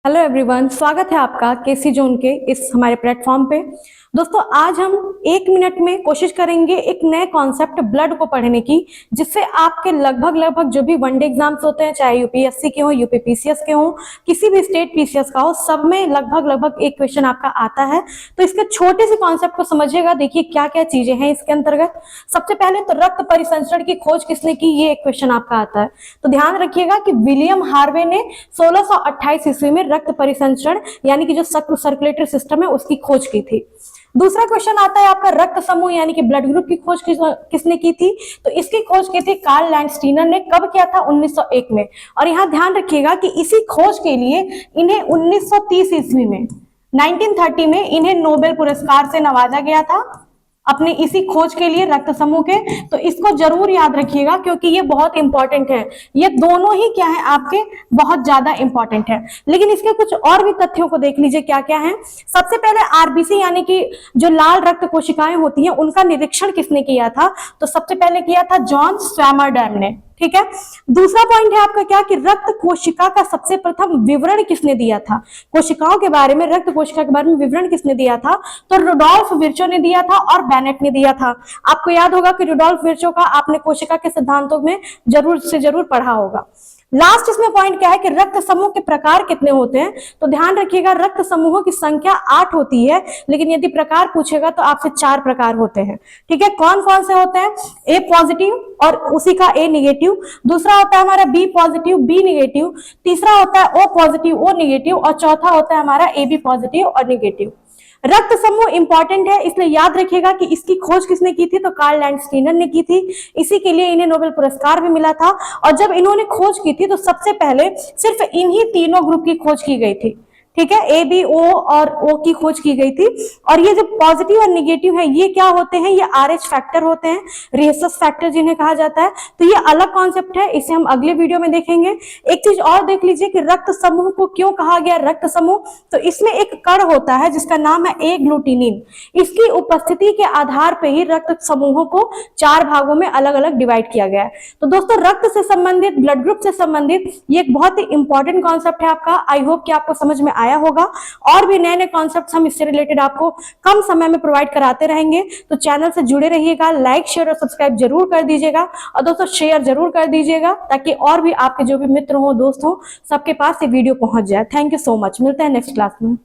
Hello everyone, स्वागत है आपका केसी जोन के इस हमारे प्लेटफॉर्म पे। दोस्तों, आज हम 1 मिनट में कोशिश करेंगे एक नए कॉन्सेप्ट ब्लड को पढ़ने की, जिससे आपके लगभग जो भी वनडे एग्जाम्स होते हैं, चाहे यूपीएससी के हो, यूपी पीसीएस के हो, किसी भी स्टेट पीसीएस का हो, सब में लगभग एक क्वेश्चन आपका आता है। तो इसके छोटे से कॉन्सेप्ट को समझिएगा। देखिए क्या क्या चीजें हैं इसके अंतर्गत। सबसे पहले तो रक्त परिसंचरण की खोज किसने की, ये एक क्वेश्चन आपका आता है। तो ध्यान रखिएगा कि विलियम हार्वे ने 1628 ईस्वी में रक्त परिसंचरण यानी कि जो सर्कुलेटरी सिस्टम है उसकी खोज की थी। दूसरा क्वेश्चन आता है आपका, रक्त समूह यानी कि ब्लड ग्रुप की खोज किसने की थी। तो इसकी खोज की थी कार्ल लैंडस्टीनर ने। कब किया था? 1901 में। और यहां ध्यान रखिएगा कि इसी खोज के लिए इन्हें 1930 ईस्वी में 1930 में इन्हें नोबेल पुरस्कार से नवाजा गया था अपने इसी खोज के लिए, रक्त समूह के। तो इसको जरूर याद रखिएगा क्योंकि ये बहुत इंपॉर्टेंट है। ये दोनों ही क्या है आपके, बहुत ज्यादा इंपॉर्टेंट है। लेकिन इसके कुछ और भी तथ्यों को देख लीजिए क्या क्या है। सबसे पहले आरबीसी यानी कि जो लाल रक्त कोशिकाएं होती हैं उनका निरीक्षण किसने किया था? तो सबसे पहले किया था जॉन स्वैमरडैम ने। ठीक है। दूसरा पॉइंट है आपका क्या कि रक्त कोशिका का सबसे प्रथम विवरण किसने दिया था? कोशिकाओं के बारे में, रक्त कोशिका के बारे में विवरण किसने दिया था? तो रुडोल्फ विर्चो ने दिया था और बेनेट ने दिया था। आपको याद होगा कि रुडोल्फ विर्चो का आपने कोशिका के सिद्धांतों में जरूर से जरूर पढ़ा होगा। लास्ट इसमें पॉइंट क्या है कि रक्त समूह के प्रकार कितने होते हैं? तो ध्यान रखिएगा रक्त समूहों की संख्या 8 होती है, लेकिन यदि प्रकार पूछेगा तो आपसे 4 प्रकार होते हैं। ठीक है। कौन कौन से होते हैं? ए पॉजिटिव और उसी का ए निगेटिव, दूसरा होता है हमारा बी पॉजिटिव बी निगेटिव, तीसरा होता है ओ पॉजिटिव ओ निगेटिव, और चौथा होता है हमारा ए बी पॉजिटिव और निगेटिव। रक्त समूह इंपॉर्टेंट है, इसलिए याद रखिएगा कि इसकी खोज किसने की थी? तो कार्ल लैंडस्टीनर ने की थी। इसी के लिए इन्हें नोबेल पुरस्कार भी मिला था। और जब इन्होंने खोज की थी तो सबसे पहले सिर्फ इन्हीं तीनों ग्रुप की खोज की गई थी। ठीक है। ए बी ओ और ओ की खोज की गई थी। और ये जो पॉजिटिव और निगेटिव है ये क्या होते हैं? ये आरएच फैक्टर होते हैं, रेसस फैक्टर जिन्हें कहा जाता है। तो ये अलग कॉन्सेप्ट है, इसे हम अगले वीडियो में देखेंगे। एक चीज और देख लीजिए कि रक्त समूह को क्यों कहा गया रक्त समूह। तो इसमें एक कण होता है जिसका नाम है ए ग्लूटिनिन। इसकी उपस्थिति के आधार पर ही रक्त समूहों को 4 भागों में अलग अलग डिवाइड किया गया है। तो दोस्तों, रक्त से संबंधित, ब्लड ग्रुप से संबंधित ये एक बहुत ही इंपॉर्टेंट कॉन्सेप्ट है आपका। आई होप कि आपको समझ में आया होगा। और भी नए नए कॉन्सेप्ट्स हम इससे रिलेटेड आपको कम समय में प्रोवाइड कराते रहेंगे। तो चैनल से जुड़े रहिएगा, लाइक शेयर और सब्सक्राइब जरूर कर दीजिएगा। और दोस्तों शेयर जरूर कर दीजिएगा ताकि और भी आपके जो भी मित्र हो, दोस्त हो, सबके पास ये वीडियो पहुंच जाए। Thank you so much. मिलते हैं नेक्स्ट क्लास में।